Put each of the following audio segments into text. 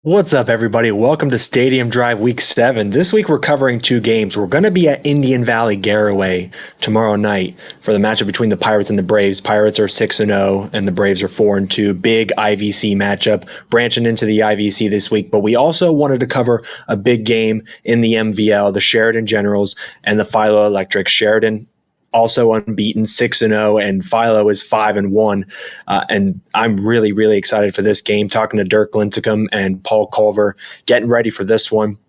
What's up, everybody? Welcome to Stadium Drive Week 7. This week we're covering two games. We're going to be at Indian Valley Garaway tomorrow night for the matchup between the Pirates and the Braves. Pirates are 6-0 and the Braves are 4-2. Big IVC matchup branching into the IVC this week. But we also wanted to cover a big game in the MVL, the Sheridan Generals and the Philo Electrics. Sheridan also unbeaten, 6-0, and Philo is 5-1. And I'm really, really excited for this game. Talking to Dirk Lincicome and Paul Culver, getting ready for this one.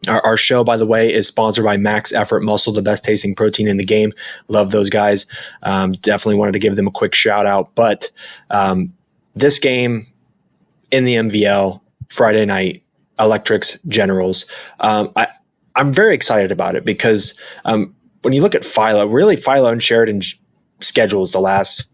Our show, by the way, is sponsored by Max Effort Muscle, the best tasting protein in the game. Love those guys. Definitely wanted to give them a quick shout out. But this game in the MVL, Friday night, Electrics Generals, I'm very excited about it because when you look at Philo, really Philo and Sheridan's schedules the last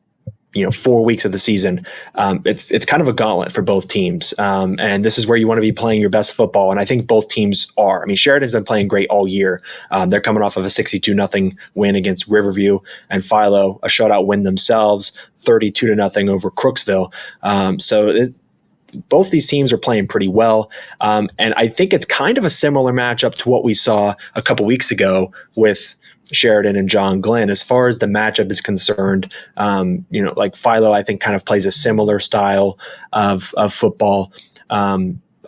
4 weeks of the season, it's kind of a gauntlet for both teams, and this is where you want to be playing your best football, and I think both teams are. I mean, Sheridan's been playing great all year. They're coming off of a 62-0 win against Riverview, and Philo a shutout win themselves, 32-0 over Crooksville. Both these teams are playing pretty well, and I think it's kind of a similar matchup to what we saw a couple weeks ago with Sheridan and John Glenn. As far as the matchup is concerned, like Philo, I think kind of plays a similar style of football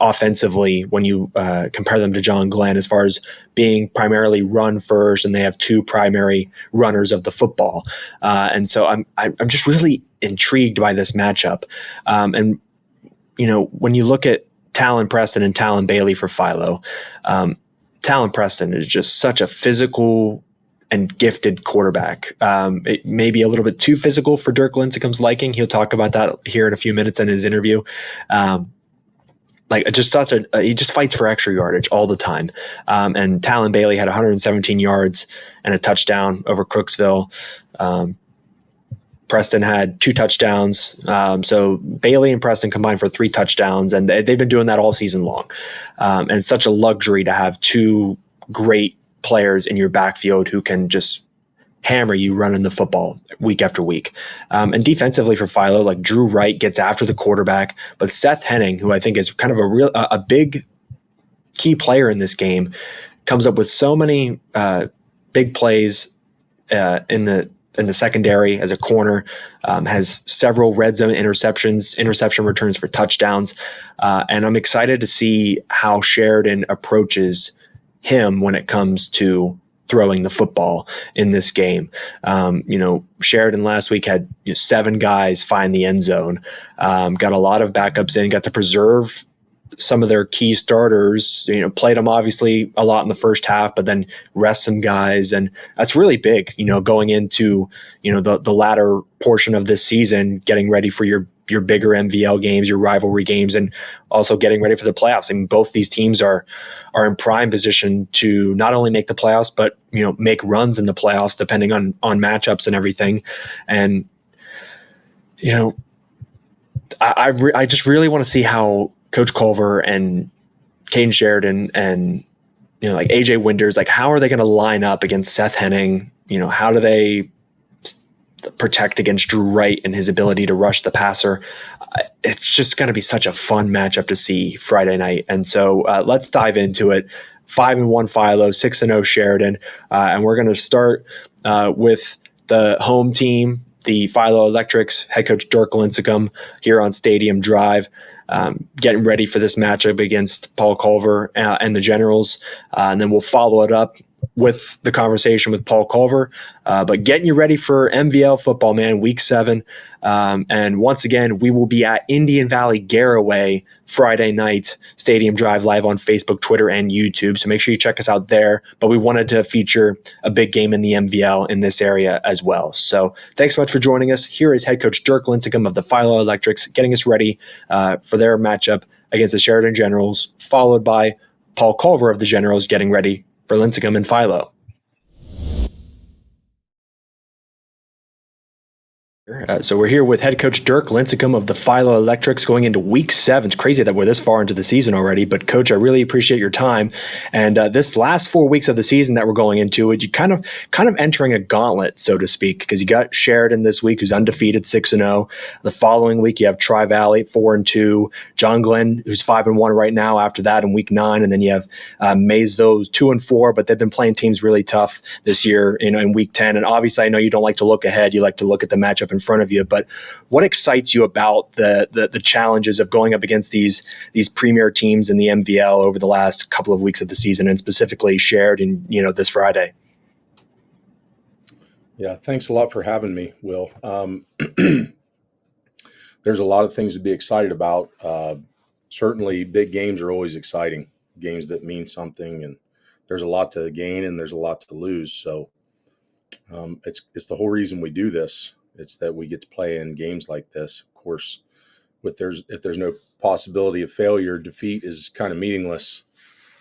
offensively when you compare them to John Glenn, as far as being primarily run first, and they have two primary runners of the football. And so I'm just really intrigued by this matchup. And when you look at Talon Preston and Talon Bailey for Philo, Talon Preston is just such a physical and gifted quarterback. It may be a little bit too physical for Dirk Lincicome's liking. He'll talk about that here in a few minutes in his interview. He just fights for extra yardage all the time. And Talon Bailey had 117 yards and a touchdown over Crooksville. Preston had 2 touchdowns. So Bailey and Preston combined for 3 touchdowns, and they've been doing that all season long. And it's such a luxury to have 2 great players in your backfield who can just hammer you running the football week after week. And defensively for Philo, like Drew Wright gets after the quarterback, but Seth Henning, who I think is kind of a big key player in this game, comes up with so many big plays in the secondary as a corner, has several red zone interception returns for touchdowns. And I'm excited to see how Sheridan approaches him when it comes to throwing the football in this game. Sheridan last week had 7 guys find the end zone, got a lot of backups in, got to preserve some of their key starters, played them obviously a lot in the first half, but then rest some guys. And that's really big, going into, the latter portion of this season, getting ready for your bigger MVL games, your rivalry games, and also getting ready for the playoffs. I mean, both these teams are in prime position to not only make the playoffs, but, make runs in the playoffs, depending on matchups and everything. And, I just really want to see how Coach Culver and Caden Sheridan and like AJ Winters, like how are they going to line up against Seth Henning? How do they protect against Drew Wright and his ability to rush the passer? It's just going to be such a fun matchup to see Friday night. And so let's dive into it. 5-1 Philo, 6-0 Sheridan, and we're going to start with the home team, the Philo Electrics, head coach Dirk Lincicome, here on Stadium Drive, getting ready for this matchup against Paul Culver and the Generals. And then we'll follow it up with the conversation with Paul Culver, but getting you ready for MVL football, man, week 7. And once again, we will be at Indian Valley Garaway Friday night, Stadium Drive, live on Facebook, Twitter, and YouTube. So make sure you check us out there. But we wanted to feature a big game in the MVL in this area as well. So thanks so much for joining us. Here is head coach Dirk Lincicome of the Philo Electrics getting us ready for their matchup against the Sheridan Generals, followed by Paul Culver of the Generals getting ready for Lincicome and Philo. So we're here with head coach Dirk Lincicome of the Philo Electrics going into week 7. It's crazy that we're this far into the season already, but coach, I really appreciate your time. And this last 4 weeks of the season that we're going into, you kind of entering a gauntlet, so to speak, because you got Sheridan this week, who's undefeated, 6-0. The following week, you have Tri-Valley, 4-2. John Glenn, who's 5-1 right now. After that, in week 9, and then you have Maysville, who's 2-4, but they've been playing teams really tough this year, in week 10. And obviously, I know you don't like to look ahead; you like to look at the matchup in front of you. But what excites you about the challenges of going up against these premier teams in the MVL over the last couple of weeks of the season, and specifically Sheridan, this Friday? Yeah, thanks a lot for having me, Will. There's a lot of things to be excited about. Certainly, big games are always exciting, games that mean something, and there's a lot to gain and there's a lot to lose. So it's the whole reason we do this. It's that we get to play in games like this. Of course, if there's no possibility of failure, defeat is kind of meaningless.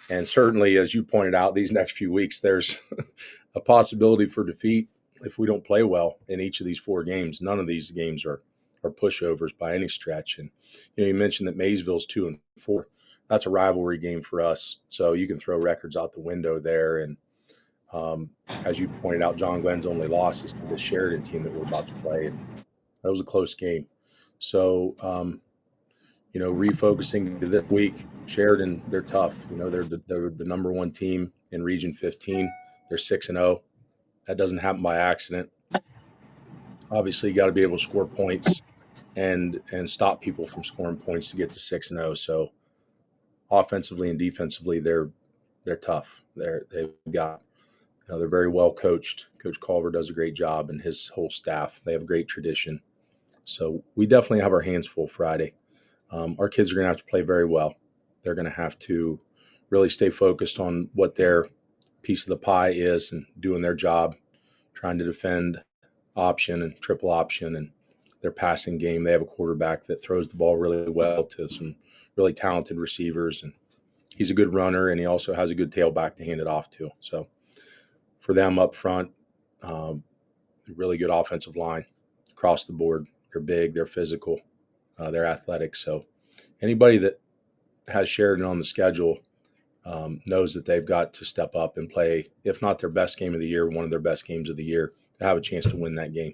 And certainly, as you pointed out, these next few weeks, there's a possibility for defeat if we don't play well in each of these 4 games. None of these games are pushovers by any stretch. And you mentioned that Maysville's 2-4. That's a rivalry game for us. So you can throw records out the window there. And as you pointed out, John Glenn's only loss is to the Sheridan team that we're about to play. And that was a close game. So, refocusing to this week, Sheridan, they're tough. They're the number 1 team in Region 15. They're 6-0. That doesn't happen by accident. Obviously, you got to be able to score points and stop people from scoring points to get to 6-0. So, offensively and defensively, they're tough. They've got they're very well coached. Coach Culver does a great job, and his whole staff. They have a great tradition. So we definitely have our hands full Friday. Our kids are going to have to play very well. They're going to have to really stay focused on what their piece of the pie is and doing their job, trying to defend option and triple option and their passing game. They have a quarterback that throws the ball really well to some really talented receivers, and he's a good runner, and he also has a good tailback to hand it off to. So for them up front, really good offensive line across the board. They're big, they're physical, they're athletic. So anybody that has Sheridan on the schedule knows that they've got to step up and play, if not their best game of the year, one of their best games of the year, to have a chance to win that game.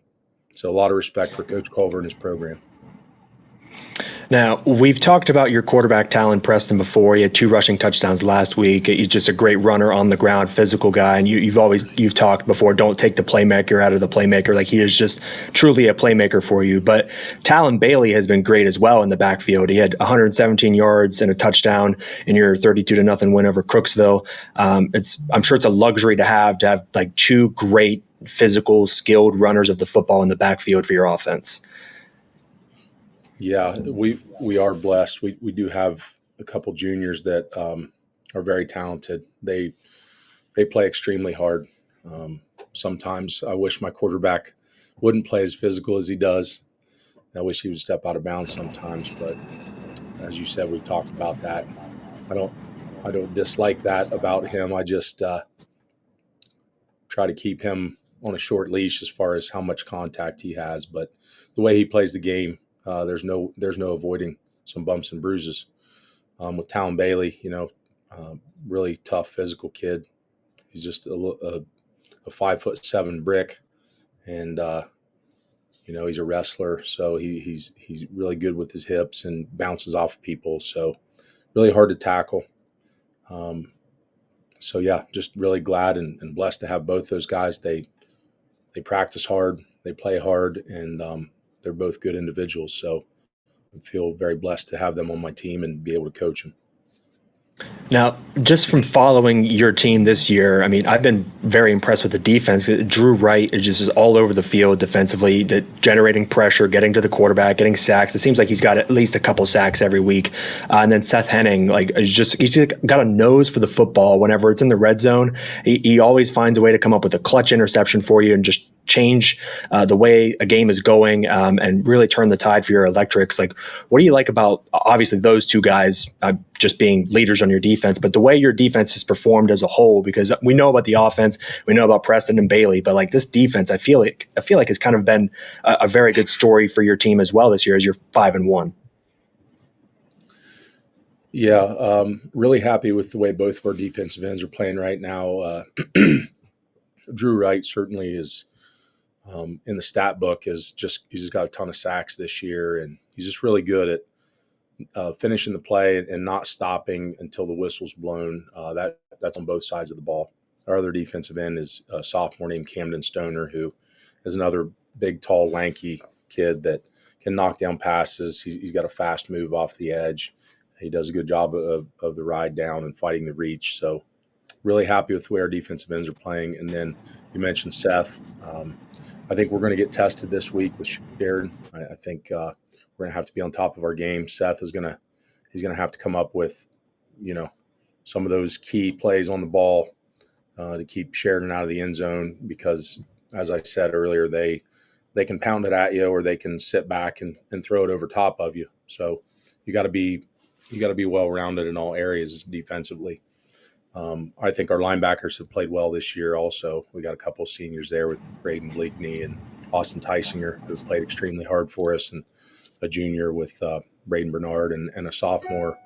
So a lot of respect for Coach Culver and his program. Now, we've talked about your quarterback, Talon Preston, before. He had 2 rushing touchdowns last week. He's just a great runner on the ground, physical guy. And you've talked before, don't take the playmaker out of the playmaker. Like, he is just truly a playmaker for you. But Talon Bailey has been great as well in the backfield. He had 117 yards and a touchdown in your 32-0 win over Crooksville. I'm sure it's a luxury to have like 2 great physical, skilled runners of the football in the backfield for your offense. Yeah, we are blessed. We do have a couple juniors that are very talented. They play extremely hard. Sometimes I wish my quarterback wouldn't play as physical as he does. I wish he would step out of bounds sometimes. But as you said, we've talked about that. I don't dislike that about him. I just try to keep him on a short leash as far as how much contact he has. But the way he plays the game, there's no avoiding some bumps and bruises. With Talon Bailey, really tough physical kid. He's just a 5'7" brick, and he's a wrestler, so he's really good with his hips and bounces off people. So really hard to tackle. So yeah, just really glad and blessed to have both those guys. They practice hard, they play hard, and they're both good individuals. So I feel very blessed to have them on my team and be able to coach them. Now, just from following your team this year, I mean, I've been very impressed with the defense. Drew Wright is all over the field defensively, generating pressure, getting to the quarterback, getting sacks. It seems like he's got at least a couple sacks every week. And then Seth Henning, he's got a nose for the football. Whenever it's in the red zone, he always finds a way to come up with a clutch interception for you and just change the way a game is going and really turn the tide for your Electrics. Like, what do you like about obviously those two guys just being leaders on your defense, but the way your defense has performed as a whole? Because we know about the offense, we know about Preston and Bailey, but like this defense, I feel like has kind of been a very good story for your team as well this year as you're 5-1. Yeah, really happy with the way both of our defensive ends are playing right now. Drew Wright certainly is in the stat book he's just got a ton of sacks this year, and he's just really good at finishing the play and not stopping until the whistle's blown. That's on both sides of the ball. Our other defensive end is a sophomore named Camden Stoner, who is another big, tall, lanky kid that can knock down passes. He's got a fast move off the edge. He does a good job of the ride down and fighting the reach. So really happy with the way our defensive ends are playing. And then you mentioned Seth. I think we're going to get tested this week with Sheridan. I think we're going to have to be on top of our game. Seth is going to have to come up with, some of those key plays on the ball to keep Sheridan out of the end zone, because, as I said earlier, they can pound it at you, or they can sit back and throw it over top of you. So you got to be well-rounded in all areas defensively. I think our linebackers have played well this year also. We got a couple of seniors there with Braden Bleakney and Austin Tysinger, who played extremely hard for us, and a junior with Braden Bernard and a sophomore,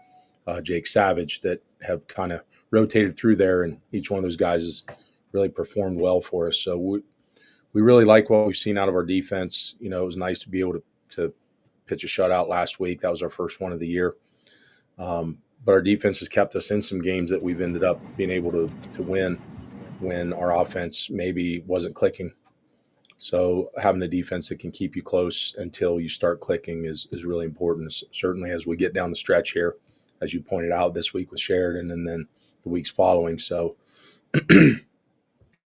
Jake Savage, that have kind of rotated through there, and each one of those guys has really performed well for us. So we really like what we've seen out of our defense. It was nice to be able to pitch a shutout last week. That was our first one of the year. But our defense has kept us in some games that we've ended up being able to win when our offense maybe wasn't clicking. So having a defense that can keep you close until you start clicking is really important, certainly as we get down the stretch here, as you pointed out this week with Sheridan and then the weeks following. So,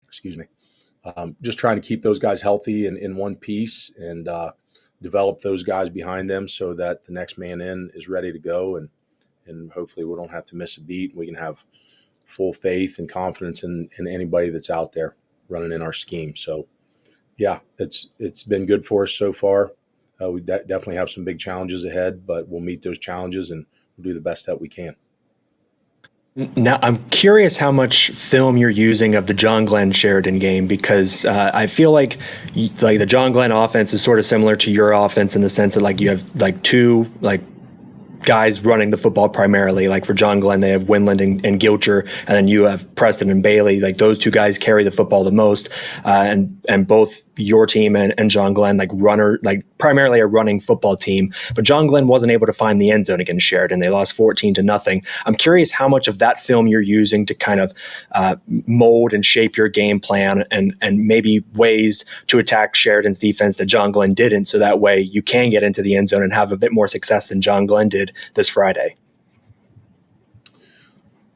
excuse me, just trying to keep those guys healthy and in one piece, and develop those guys behind them so that the next man in is ready to go, and hopefully we don't have to miss a beat. We can have full faith and confidence in anybody that's out there running in our scheme. So, yeah, it's been good for us so far. We definitely have some big challenges ahead, but we'll meet those challenges and we'll do the best that we can. Now, I'm curious how much film you're using of the John Glenn-Sheridan game, because I feel like the John Glenn offense is sort of similar to your offense in the sense that like you have like two like guys running the football primarily. Like for John Glenn, they have Winland and Gilcher, and then you have Preston and Bailey. Like those two guys carry the football the most, and both your team and John Glenn like primarily a running football team. But John Glenn wasn't able to find the end zone against Sheridan. They lost 14-0. I'm curious how much of that film you're using to kind of mold and shape your game plan, and maybe ways to attack Sheridan's defense that John Glenn didn't, so that way you can get into the end zone and have a bit more success than John Glenn did this Friday.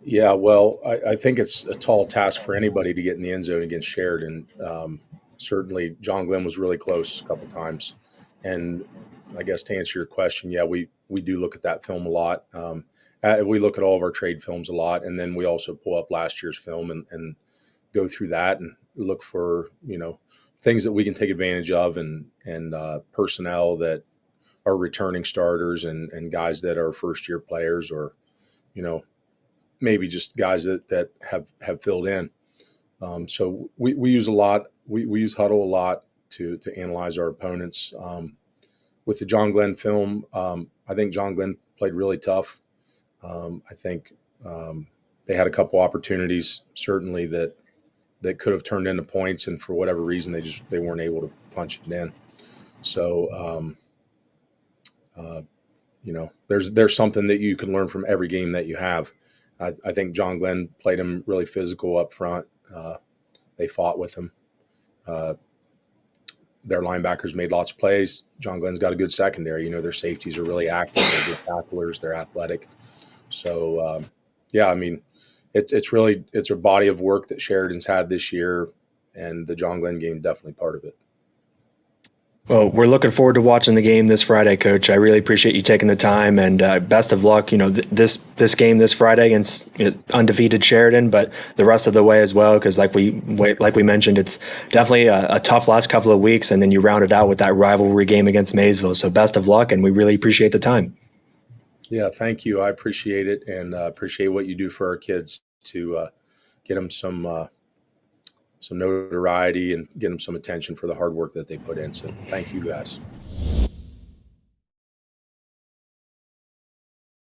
Yeah, well, I think it's a tall task for anybody to get in the end zone against Sheridan. Certainly, John Glenn was really close a couple times. And I guess to answer your question, yeah, we do look at that film a lot. We look at all of our trade films a lot, and then we also pull up last year's film and go through that and look for things that we can take advantage of, and personnel that are returning starters and guys that are first year players, or maybe just guys that have filled in. So we use a lot. We use huddle a lot to analyze our opponents. With the John Glenn film, I think John Glenn played really tough. I think they had a couple opportunities certainly that could have turned into points, and for whatever reason they weren't able to punch it in. So there's something that you can learn from every game that you have. I think John Glenn played him really physical up front. They fought with him. Their linebackers made lots of plays. John Glenn's got a good secondary. Their safeties are really active. They're good tacklers. They're athletic. So, yeah, I mean, it's a body of work that Sheridan's had this year, and the John Glenn game definitely part of it. Well, we're looking forward to watching the game this Friday, Coach. I really appreciate you taking the time, and best of luck. This game this Friday against undefeated Sheridan, but the rest of the way as well. Because like we mentioned, it's definitely a tough last couple of weeks, and then you round it out with that rivalry game against Maysville. So best of luck, and we really appreciate the time. Yeah, thank you. I appreciate it, and appreciate what you do for our kids to get them some notoriety and get them some attention for the hard work that they put in. So thank you guys.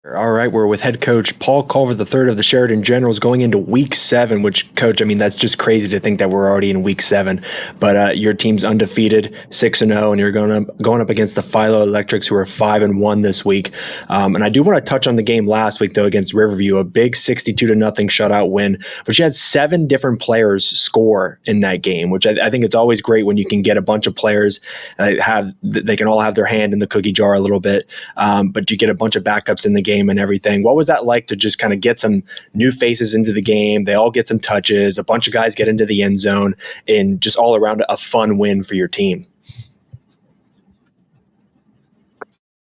All right, we're with head coach Paul Culver III of the Sheridan Generals going into week 7, which, Coach, I mean, that's just crazy to think that we're already in week 7. But your team's undefeated, 6-0, and you're going up against the Philo Electrics, who are 5-1 this week. And I do want to touch on the game last week, though, against Riverview, a big 62-0 shutout win, but you had 7 different players score in that game, which I think it's always great when you can get a bunch of players they can all have their hand in the cookie jar a little bit, but you get a bunch of backups in the game and everything. What was that like to just kind of get some new faces into the game? They all get some touches, a bunch of guys get into the end zone, and just all around a fun win for your team.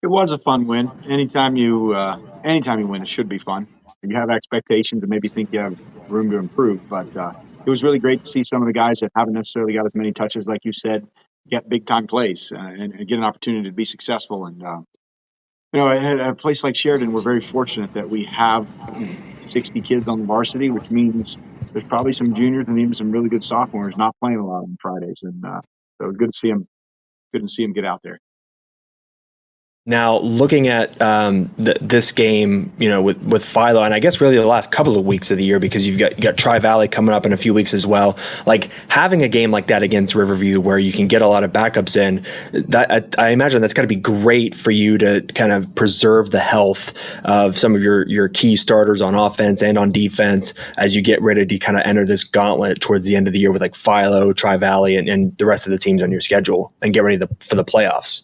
It was a fun win. Anytime you win, it should be fun. You have expectations and maybe think you have room to improve, but it was really great to see some of the guys that haven't necessarily got as many touches, like you said, get big time plays and get an opportunity to be successful. And at a place like Sheridan, we're very fortunate that we have 60 kids on the varsity, which means there's probably some juniors and even some really good sophomores not playing a lot on Fridays, and so good to see them. Good to see them get out there. Now, looking at this game, with Philo, and I guess really the last couple of weeks of the year, because you got Tri-Valley coming up in a few weeks as well. Like having a game like that against Riverview, where you can get a lot of backups in, that I imagine that's got to be great for you to kind of preserve the health of some of your key starters on offense and on defense as you get ready to kind of enter this gauntlet towards the end of the year with like Philo, Tri-Valley, and the rest of the teams on your schedule, and get ready for the playoffs.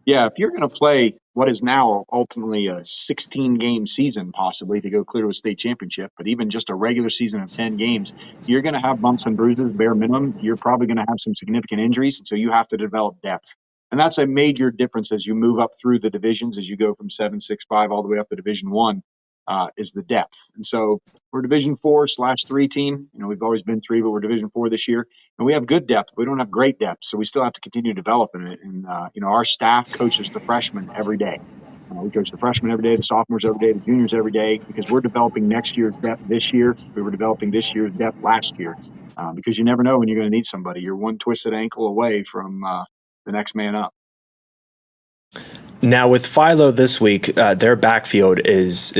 Yeah, if you're going to play what is now ultimately a 16-game season, possibly to go clear to a state championship, but even just a regular season of 10 games, you're going to have bumps and bruises, bare minimum. You're probably going to have some significant injuries, and so you have to develop depth. And that's a major difference as you move up through the divisions, as you go from 7, 6, 5 all the way up to Division 1, is the depth. And so we're Division 4/3 team. We've always been 3, but we're Division 4 this year. And we have good depth. We don't have great depth, so we still have to continue to develop in it. And our staff coaches the freshmen every day. We coach the freshmen every day, the sophomores every day, the juniors every day, because we're developing next year's depth this year. We were developing this year's depth last year, because you never know when you're going to need somebody. You're one twisted ankle away from the next man up. Now with Philo this week, their backfield is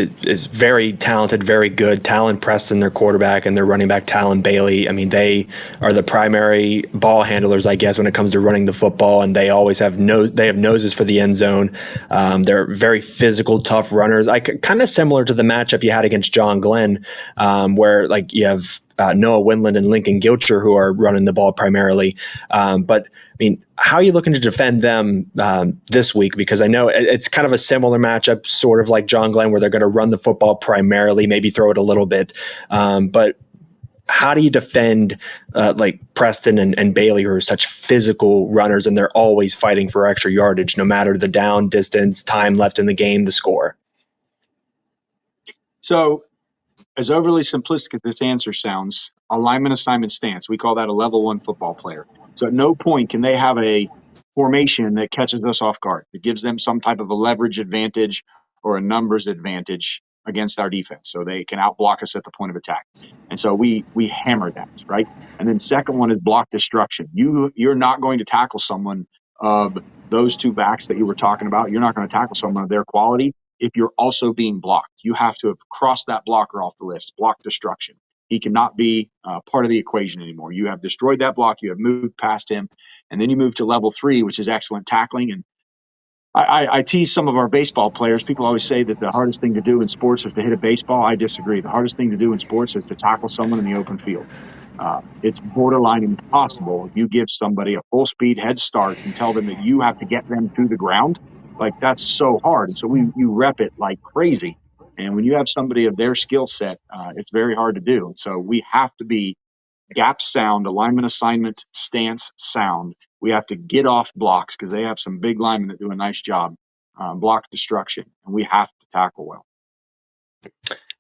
very talented, very good. Talon, Preston, their quarterback, and their running back Talon Bailey. I mean, they are the primary ball handlers, I guess, when it comes to running the football, and they always have noses for the end zone. They're very physical, tough runners. Kind of similar to the matchup you had against John Glenn, where like you have Noah Winland and Lincoln Gilcher who are running the ball primarily. But I mean, how are you looking to defend them this week? Because I know it's kind of a similar matchup, sort of like John Glenn, where they're going to run the football primarily, maybe throw it a little bit. But how do you defend like Preston and Bailey, who are such physical runners, and they're always fighting for extra yardage, no matter the down, distance, time left in the game, the score? So, as overly simplistic as this answer sounds, alignment, assignment, stance, we call that a level 1 football player. So at no point can they have a formation that catches us off guard, that gives them some type of a leverage advantage or a numbers advantage against our defense, so they can outblock us at the point of attack. And so we hammer that, right? And then second one is block destruction. You're not going to tackle someone of those two backs that you were talking about. You're not going to tackle someone of their quality if you're also being blocked. You have to have crossed that blocker off the list. Block destruction. He cannot be part of the equation anymore. You have destroyed that block. You have moved past him. And then you move to level 3, which is excellent tackling. And I tease some of our baseball players. People always say that the hardest thing to do in sports is to hit a baseball. I disagree. The hardest thing to do in sports is to tackle someone in the open field. It's borderline impossible if you give somebody a full speed head start and tell them that you have to get them to the ground. Like, that's so hard. And so you rep it like crazy. And when you have somebody of their skill set, it's very hard to do. So we have to be gap sound, alignment assignment, stance sound. We have to get off blocks because they have some big linemen that do a nice job, block destruction, and we have to tackle well.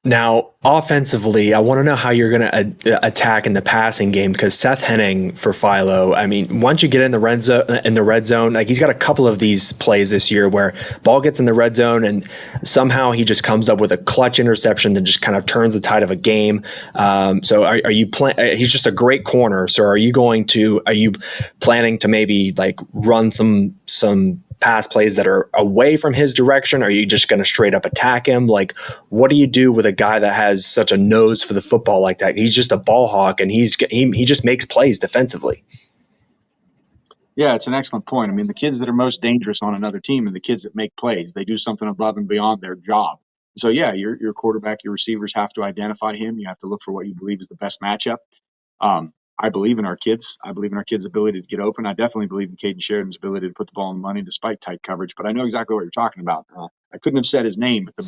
Now, offensively, I want to know how you're going to attack in the passing game, because Seth Henning for Philo, I mean, once you get in the red zone, like he's got a couple of these plays this year where ball gets in the red zone and somehow he just comes up with a clutch interception that just kind of turns the tide of a game. So are you he's just a great corner. So are you planning to maybe like run some pass plays that are away from his direction? Are you just going to straight up attack him? Like, what do you do with a guy that has such a nose for the football like that? He's just a ball hawk, and he just makes plays defensively. Yeah, it's an excellent point. I mean, the kids that are most dangerous on another team are the kids that make plays. They do something above and beyond their job. So yeah, your quarterback, your receivers have to identify him. You have to look for what you believe is the best matchup. I believe in our kids. I believe in our kids' ability to get open. I definitely believe in Caden Sheridan's ability to put the ball in money despite tight coverage. But I know exactly what you're talking about. I couldn't have said his name, but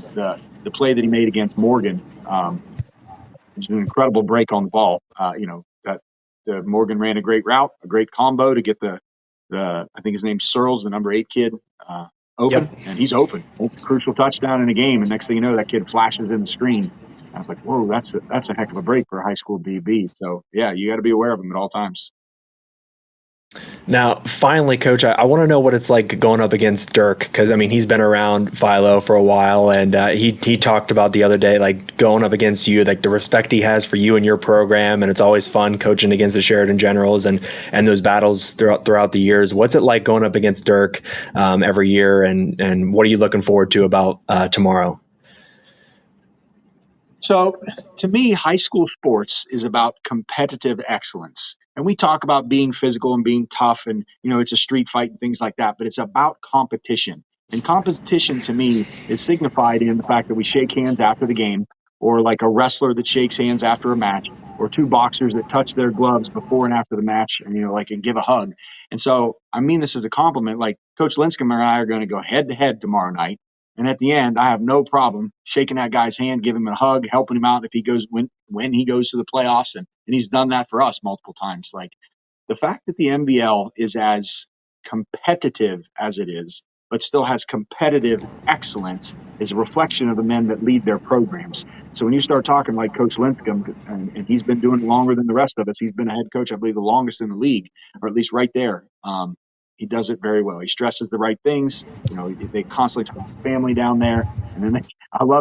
the play that he made against Morgan was an incredible break on the ball. That Morgan ran a great route, a great combo to get the I think his name's Searles, the number 8 kid, open, Yep. and he's open. It's a crucial touchdown in a game, and next thing you know, that kid flashes in the screen. I was like, whoa, that's a heck of a break for a high school DB. So yeah, you got to be aware of him at all times. Now, finally, Coach, I want to know what it's like going up against Dirk, because I mean he's been around Philo for a while, and he talked about the other day like going up against you, like the respect he has for you and your program, and it's always fun coaching against the Sheridan Generals and those battles throughout the years. What's it like going up against Dirk every year, and what are you looking forward to about tomorrow? So to me, high school sports is about competitive excellence. And we talk about being physical and being tough and, it's a street fight and things like that, but it's about competition. And competition to me is signified in the fact that we shake hands after the game, or like a wrestler that shakes hands after a match, or two boxers that touch their gloves before and after the match and, and give a hug. And so I mean this as a compliment. Like Coach Lincicome and I are going to go head to head tomorrow night. And at the end, I have no problem shaking that guy's hand, giving him a hug, helping him out if he goes when he goes to the playoffs. And he's done that for us multiple times. Like the fact that the NBL is as competitive as it is, but still has competitive excellence is a reflection of the men that lead their programs. So when you start talking like Coach Lincicome, and he's been doing it longer than the rest of us, he's been a head coach, I believe, the longest in the league, or at least right there. He does it very well. He stresses the right things. They constantly talk about family down there. And then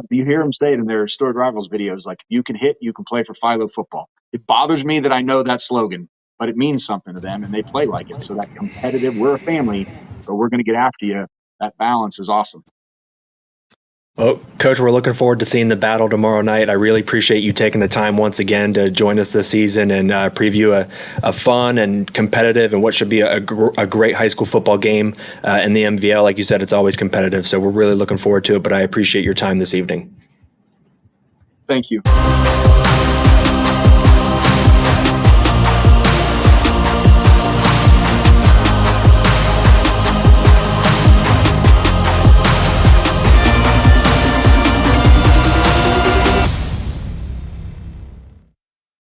you hear him say it in their Storied Rivals videos, like, you can hit, you can play for Philo football. It bothers me that I know that slogan, but it means something to them and they play like it. So that competitive, we're a family, but we're going to get after you. That balance is awesome. Well, Coach, we're looking forward to seeing the battle tomorrow night. I really appreciate you taking the time once again to join us this season and preview a fun and competitive and what should be a great high school football game in the MVL. Like you said, it's always competitive, so we're really looking forward to it, but I appreciate your time this evening. Thank you.